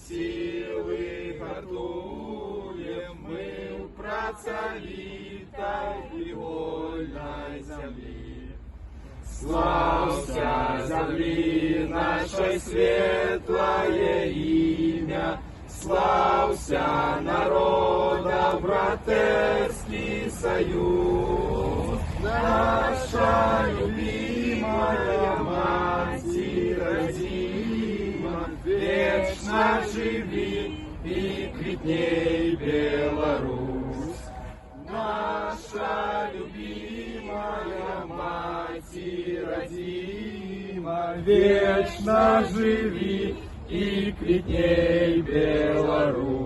силы гартуем мы в працавітай і вольной землі. Славься земли нашей светлое имя, славься народа братерский союз. Наша любимая Мать Родима, вечно живи и квітней Беларусь. Наша любимая Мать Родима, вечно живи и квітней Беларусь.